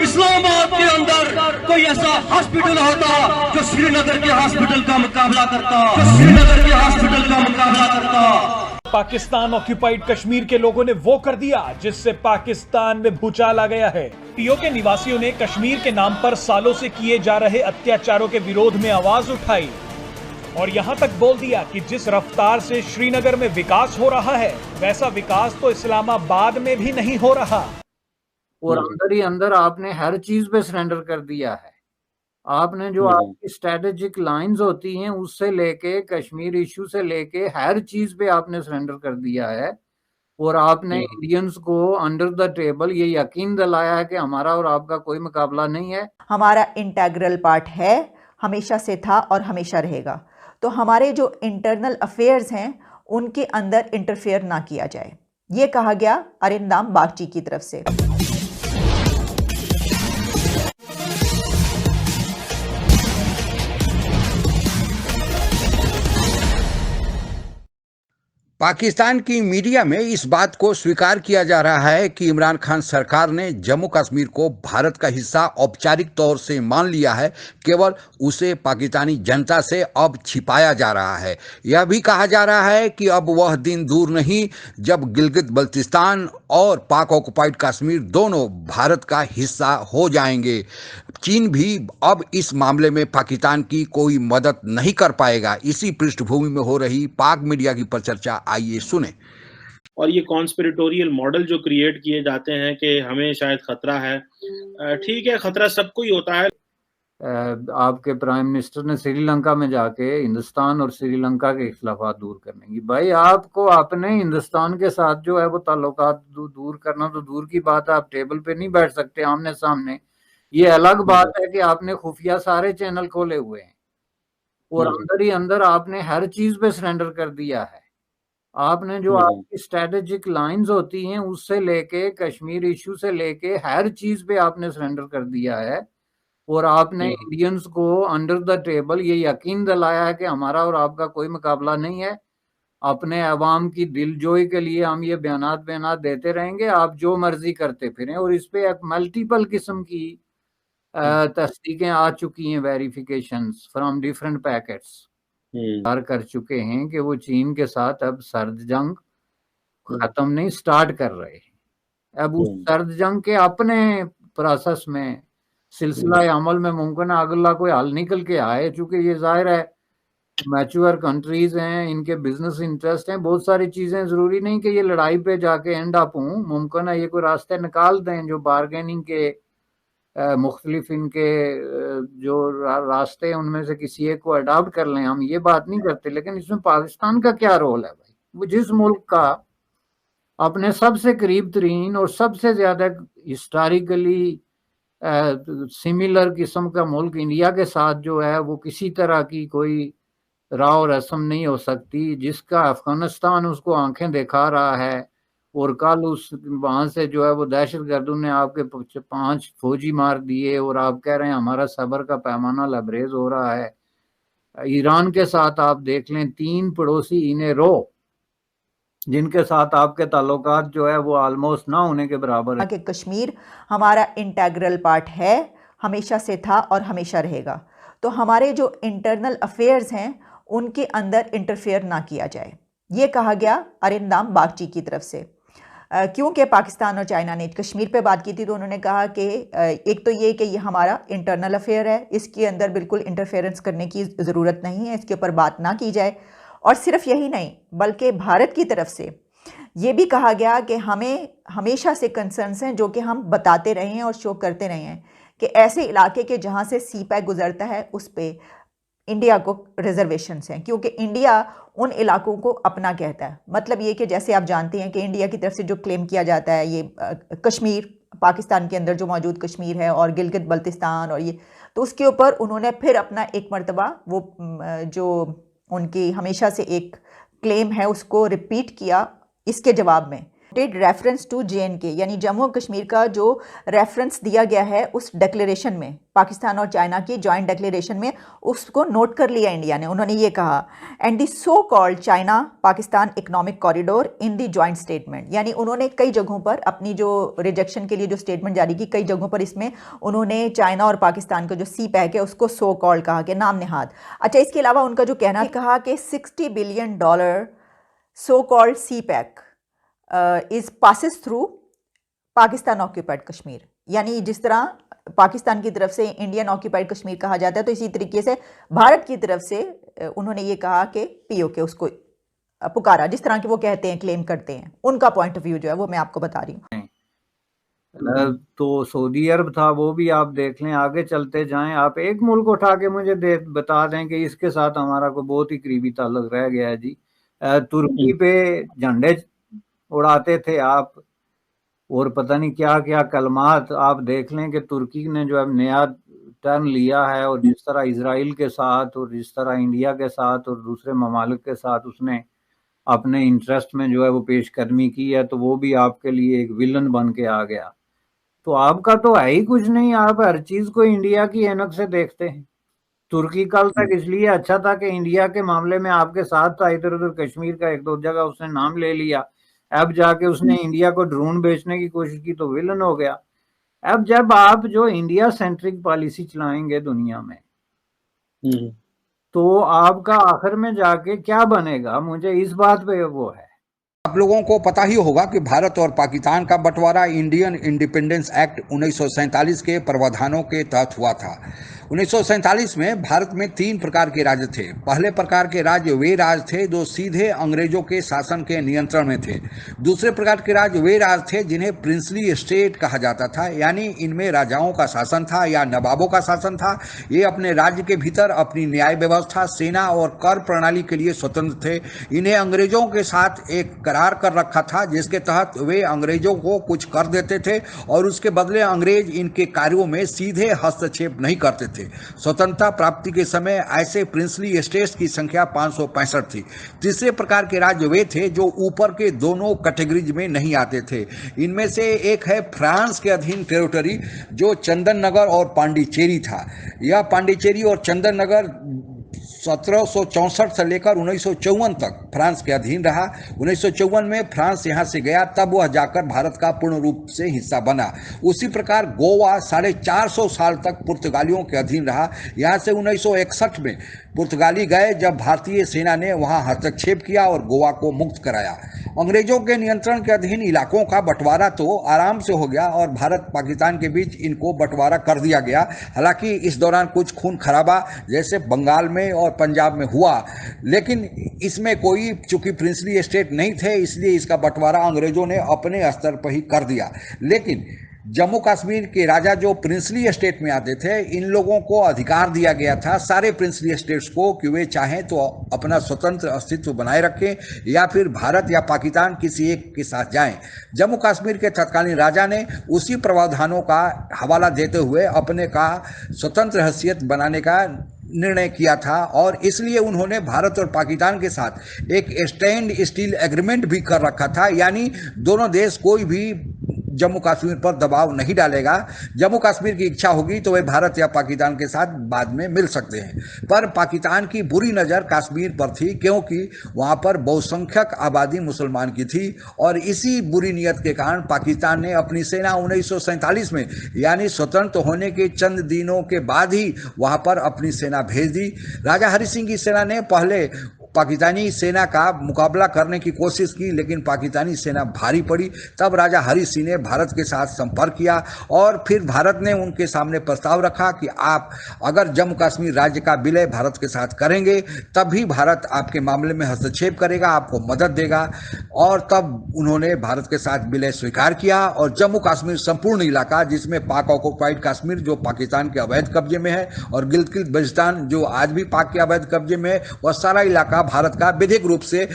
इस्लामाबाद के अंदर कोई ऐसा हॉस्पिटल होता जो श्रीनगर के हॉस्पिटल का मुकाबला करता। पाकिस्तान ऑक्यूपाइड कश्मीर के लोगों ने वो कर दिया जिससे पाकिस्तान में भूचाल आ गया है। पीओके निवासियों ने कश्मीर के नाम पर सालों से किए जा रहे अत्याचारों के विरोध में आवाज उठाई और यहां तक बोल दिया कि जिस रफ्तार से श्रीनगर में विकास हो रहा है वैसा विकास तो इस्लामाबाद में भी नहीं हो रहा। और अंदर ही अंदर आपने हर चीज पे सरेंडर कर दिया है। आपने जो आपकी स्ट्रेटेजिक लाइंस होती हैं उससे लेके कश्मीर इशू से लेके हर चीज पे आपने सरेंडर कर दिया है और आपने इंडियंस को अंडर द टेबल ये यकीन दिलाया है कि हमारा और आपका कोई मुकाबला नहीं है। हमारा इंटेग्रल पार्ट है, हमेशा से था और हमेशा रहेगा। तो हमारे जो इंटरनल अफेयर्स हैं उनके अंदर इंटरफेयर ना किया जाए, ये कहा गया अरिंदाम बागची की तरफ से। पाकिस्तान की मीडिया में इस बात को स्वीकार किया जा रहा है कि इमरान खान सरकार ने जम्मू कश्मीर को भारत का हिस्सा औपचारिक तौर से मान लिया है, केवल उसे पाकिस्तानी जनता से अब छिपाया जा रहा है। यह भी कहा जा रहा है कि अब वह दिन दूर नहीं जब गिलगित बल्तिस्तान और पाक ऑक्युपाइड कश्मीर दोनों भारत का हिस्सा हो जाएंगे। चीन भी अब इस मामले में पाकिस्तान की कोई मदद नहीं कर पाएगा। इसी पृष्ठभूमि में हो रही पाक मीडिया की परिचर्चा आइए सुने। और ये कॉन्स्पिरेटोरियल मॉडल जो क्रिएट किए जाते हैं कि हमें शायद खतरा है, ठीक है, खतरा सबको ही होता है। आपके प्राइम मिनिस्टर ने श्रीलंका में जाके हिंदुस्तान और श्रीलंका के इख्तिलाफात दूर करने की, भाई आपको अपने हिंदुस्तान के साथ जो है वो ताल्लुकात दूर करना तो दूर की बात है, आप टेबल पे नहीं बैठ सकते आमने सामने। ये अलग बात है कि आपने खुफिया सारे चैनल खोले हुए हैं और अंदर ही अंदर आपने हर चीज पे सरेंडर कर दिया है। आपने जो आपकी स्ट्रेटेजिक लाइंस होती हैं उससे लेके कश्मीर इशू से लेके हर चीज पे आपने सरेंडर कर दिया है और आपने इंडियंस को अंडर द टेबल ये यकीन दिलाया है कि हमारा और आपका कोई मुकाबला नहीं है। अपने अवाम की दिलजोई के लिए हम ये बयानात देते रहेंगे, आप जो मर्जी करते फिरें। और इस पे मल्टीपल किस्म की तस्दीकें आ चुकी हैं, वेरिफिकेशंस फ्रॉम डिफरेंट पैकेट्स कर चुके हैं कि वो चीन के साथ अब सर्द जंग खत्म नहीं स्टार्ट कर रहे हैं। अब उस सर्द जंग के अपने प्रोसेस में सिलसिला अमल में मुमकिन है अगला कोई हल निकल के आए, चूंकि ये जाहिर है मैच्योर कंट्रीज हैं, इनके बिजनेस इंटरेस्ट हैं, बहुत सारी चीजें, जरूरी नहीं कि ये लड़ाई पे जाके एंड अप हों। मुमकिन है ये कोई रास्ते निकाल दें जो बार्गेनिंग के मुख्तलिफ इनके जो रास्ते हैं उनमें से किसी एक को अडॉप्ट कर लें। हम ये बात नहीं करते, लेकिन इसमें पाकिस्तान का क्या रोल है भाई? वो जिस मुल्क का अपने सबसे करीब तरीन और सबसे ज्यादा हिस्टोरिकली सिमिलर किस्म का मुल्क इंडिया के साथ जो है वो किसी तरह की कोई राव रस्म नहीं हो सकती, जिसका अफगानिस्तान उसको आंखें दिखा रहा है और कल उस वहां से जो है वो दहशतगर्दों ने आपके 5 फौजी मार दिए और आप कह रहे हैं हमारा सब्र का पैमाना लबरेज हो रहा है। ईरान के साथ आप देख लें, 3 पड़ोसी इन रो जिनके साथ आपके ताल्लुकात जो है वो ऑलमोस्ट ना होने के बराबर है। कि कश्मीर हमारा इंटेग्रल पार्ट है, हमेशा से था और हमेशा रहेगा। तो हमारे जो इंटरनल अफेयर्स हैं उनके अंदर इंटरफेयर ना किया जाए, ये कहा गया अरिंदाम बागची की तरफ से। क्योंकि पाकिस्तान और चाइना ने कश्मीर पे बात की थी तो उन्होंने कहा कि एक तो ये कि ये हमारा इंटरनल अफेयर है, इसके अंदर बिल्कुल इंटरफेरेंस करने की ज़रूरत नहीं है, इसके ऊपर बात ना की जाए। और सिर्फ यही नहीं बल्कि भारत की तरफ से ये भी कहा गया कि हमें हमेशा से कंसर्न्स हैं जो कि हम बताते रहे हैं और शो करते रहे हैं कि ऐसे इलाके के जहाँ से सी पैक गुजरता है उस पर इंडिया को रिजर्वेशंस हैं, क्योंकि इंडिया उन इलाकों को अपना कहता है। मतलब ये कि जैसे आप जानते हैं कि इंडिया की तरफ से जो क्लेम किया जाता है ये कश्मीर, पाकिस्तान के अंदर जो मौजूद कश्मीर है और गिलगित बल्तिस्तान और ये, तो उसके ऊपर उन्होंने फिर अपना एक मर्तबा वो जो उनकी हमेशा से एक क्लेम है उसको रिपीट किया इसके जवाब में रेफरेंस टू JNK, यानी जम्मू और कश्मीर का जो रेफरेंस दिया गया है उस डिक्लेरेशन में, पाकिस्तान और चाइना की जॉइंट डिक्लेरेशन में, उसको नोट कर लिया इंडिया ने। उन्होंने ये कहा, and the so called China Pakistan economic corridor in the joint statement, यानी उन्होंने कई जगहों पर अपनी जो रिजेक्शन के लिए जो स्टेटमेंट जारी की, कई जगहों पर इसमें उन्होंने चाइना और पाकिस्तान का जो सी पैक है उसको सो कॉल्ड कहा कि नाम नेहाद। अच्छा, इसके अलावा उनका जो कहना कहा कि $60 billion so called CPEC is passes through Pakistan occupied Kashmir, यानी जिस तरह पाकिस्तान की तरफ से इंडियन ऑक्यूपाइड कश्मीर कहा जाता है, तो इसी तरीके से भारत की तरफ से उन्होंने ये कहा कि POK उसको पुकारा, जिस तरह के वो कहते हैं, क्लेम करते हैं। उनका पॉइंट ऑफ व्यू जो है वो मैं आपको बता रही हूँ। तो सऊदी अरब था, वो भी आप देख लें, आगे चलते जाएं। आप एक मुल्क उठा के मुझे बता दें कि इसके साथ हमारा कोई बहुत ही करीबी ताल्लुक रह गया है जी। तुर्की पे झंडे उड़ाते थे आप, और पता नहीं क्या क्या कलमात। आप देख लें कि तुर्की ने जो है नया टर्न लिया है, और जिस तरह इजराइल के साथ और जिस तरह इंडिया के साथ और दूसरे ममालिक के साथ उसने अपने इंटरेस्ट में जो है वो पेशकदमी की है, तो वो भी आपके लिए एक विलन बन के आ गया। तो आपका तो है ही कुछ नहीं, आप हर चीज को इंडिया की ऐनक से देखते हैं। तुर्की कल तक इसलिए अच्छा था कि इंडिया के मामले में आपके साथ था, इधर उधर कश्मीर का एक दो जगह उसने नाम ले लिया। अब जाके उसने इंडिया को ड्रोन बेचने की कोशिश की तो विलन हो गया। अब जब आप जो इंडिया सेंट्रिक पॉलिसी चलाएंगे दुनिया में, तो आपका आखिर में जाके क्या बनेगा, मुझे इस बात पे वो है। आप लोगों को पता ही होगा कि भारत और पाकिस्तान का बंटवारा इंडियन इंडिपेंडेंस एक्ट 1947 के प्रावधानों के तहत हुआ था। 1947 में भारत में 3 प्रकार के राज्य थे। पहले प्रकार के राज्य वे राज्य थे जो सीधे अंग्रेजों के शासन के नियंत्रण में थे। दूसरे प्रकार के राज्य वे राज्य थे जिन्हें प्रिंसली स्टेट कहा जाता था, यानी इनमें राजाओं का शासन था या नवाबों का शासन था। ये अपने राज्य के भीतर अपनी न्याय व्यवस्था, सेना और कर प्रणाली के लिए स्वतंत्र थे। इन्हें अंग्रेजों के साथ एक करार कर रखा था जिसके तहत वे अंग्रेजों को कुछ कर देते थे और उसके बदले अंग्रेज इनके कार्यों में सीधे हस्तक्षेप नहीं करते थे। स्वतंत्रता प्राप्ति के समय ऐसे प्रिंसली स्टेट्स की संख्या 565 थी। तीसरे प्रकार के राज्य वे थे जो ऊपर के दोनों कैटेगरीज में नहीं आते थे। इनमें से एक है फ्रांस के अधीन टेरिटरी, जो चंदन नगर और पांडिचेरी था। यह पांडिचेरी और चंदन नगर 1764 से लेकर 1954 तक फ्रांस के अधीन रहा। 1954 में फ्रांस यहां से गया, तब वह जाकर भारत का पूर्ण रूप से हिस्सा बना। उसी प्रकार गोवा 450 साल तक पुर्तगालियों के अधीन रहा। यहां से 1961 में पुर्तगाली गए जब भारतीय सेना ने वहां हस्तक्षेप किया और गोवा को मुक्त कराया। अंग्रेजों के नियंत्रण के अधीन इलाकों का बंटवारा तो आराम से हो गया और भारत पाकिस्तान के बीच इनको बंटवारा कर दिया गया। हालांकि इस दौरान कुछ खून खराबा जैसे बंगाल में और पंजाब में हुआ, लेकिन इसमें कोई, चूंकि प्रिंसली स्टेट नहीं थे इसलिए इसका बंटवारा अंग्रेजों ने अपने स्तर पर ही कर दिया। लेकिन जम्मू कश्मीर के राजा जो प्रिंसली स्टेट में आते थे, इन लोगों को अधिकार दिया गया था सारे प्रिंसली स्टेट्स को कि वे चाहें तो अपना स्वतंत्र अस्तित्व बनाए रखें या फिर भारत या पाकिस्तान किसी एक के साथ जाएं। जम्मू कश्मीर के तत्कालीन राजा ने उसी प्रावधानों का हवाला देते हुए अपने का स्वतंत्र हैसियत बनाने का निर्णय किया था और इसलिए उन्होंने भारत और पाकिस्तान के साथ एक स्टैंड स्टिल एग्रीमेंट भी कर रखा था, यानी दोनों देश कोई भी जम्मू कश्मीर पर दबाव नहीं डालेगा। जम्मू कश्मीर की इच्छा होगी तो वे भारत या पाकिस्तान के साथ बाद में मिल सकते हैं। पर पाकिस्तान की बुरी नज़र कश्मीर पर थी क्योंकि वहाँ पर बहुसंख्यक आबादी मुसलमान की थी और इसी बुरी नीयत के कारण पाकिस्तान ने अपनी सेना 1947 में, यानी स्वतंत्र होने के चंद दिनों के बाद ही वहाँ पर अपनी सेना भेज दी। राजा हरि सिंह की सेना ने पहले पाकिस्तानी सेना का मुकाबला करने की कोशिश की, लेकिन पाकिस्तानी सेना भारी पड़ी। तब राजा हरि सिंह ने भारत के साथ संपर्क किया और फिर भारत ने उनके सामने प्रस्ताव रखा कि आप अगर जम्मू कश्मीर राज्य का विलय भारत के साथ करेंगे तब भी भारत आपके मामले में हस्तक्षेप करेगा, आपको मदद देगा। और तब उन्होंने भारत के साथ विलय स्वीकार किया और जम्मू कश्मीर संपूर्ण इलाका, जिसमें पाक ऑक्युपाइड कश्मीर जो पाकिस्तान के अवैध कब्जे में है और गिलगित बल्टिस्तान जो आज भी पाक के अवैध कब्जे में है, वह सारा इलाका भारत का विधिक रूप से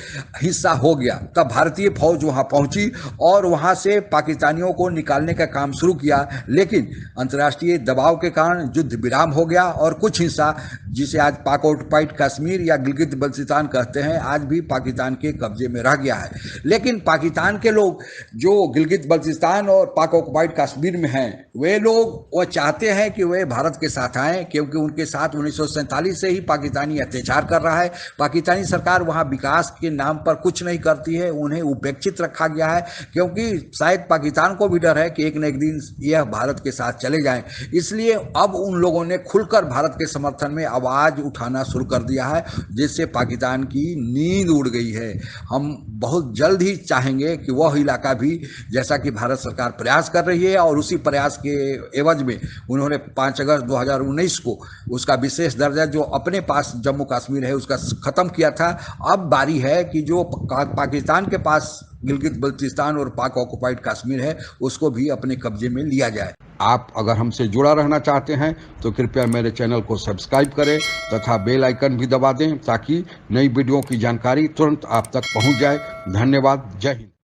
हिस्सा हो गया। तब भारतीय फौज वहां पहुंची और वहां से पाकिस्तानियों को निकालने का काम शुरू किया, लेकिन अंतर्राष्ट्रीय दबाव के कारण युद्ध विराम हो गया और कुछ हिस्सा, जिसे आज पाक ऑक्युपाइड कश्मीर या गिलगित बल्तिस्तान कहते हैं, आज भी पाकिस्तान के कब्जे में रह गया है। लेकिन पाकिस्तान के लोग जो गिलगित बल्तिस्तान और पाक ऑक्युपाइड कश्मीर में हैं, वे लोग वो चाहते हैं कि वे भारत के साथ आएं, क्योंकि उनके साथ 1947 से ही पाकिस्तानी अत्याचार कर रहा है। पाकिस्तानी सरकार वहां विकास के नाम पर कुछ नहीं करती है, उन्हें उपेक्षित रखा गया है, क्योंकि शायद पाकिस्तान को भी डर है कि एक न एक दिन यह भारत के साथ चले जाएं। इसलिए अब उन लोगों ने खुलकर भारत के समर्थन में आवाज उठाना शुरू कर दिया है, जिससे पाकिस्तान की नींद उड़ गई है। हम बहुत जल्द ही चाहेंगे कि वह इलाका भी, जैसा कि भारत सरकार प्रयास कर रही है और उसी प्रयास के एवज में उन्होंने 5 अगस्त 2019 को उसका विशेष दर्जा जो अपने पास जम्मू कश्मीर है उसका खत्म किया था। अब बारी है कि जो पाकिस्तान के पास गिलगित बल्तिस्तान और पाक ऑक्युपाइड कश्मीर है उसको भी अपने कब्जे में लिया जाए। आप अगर हमसे जुड़ा रहना चाहते हैं तो कृपया मेरे चैनल को सब्सक्राइब करें तथा बेल आइकन भी दबा दें, ताकि नई वीडियो की जानकारी तुरंत आप तक पहुंच जाए। धन्यवाद। जय हिंद।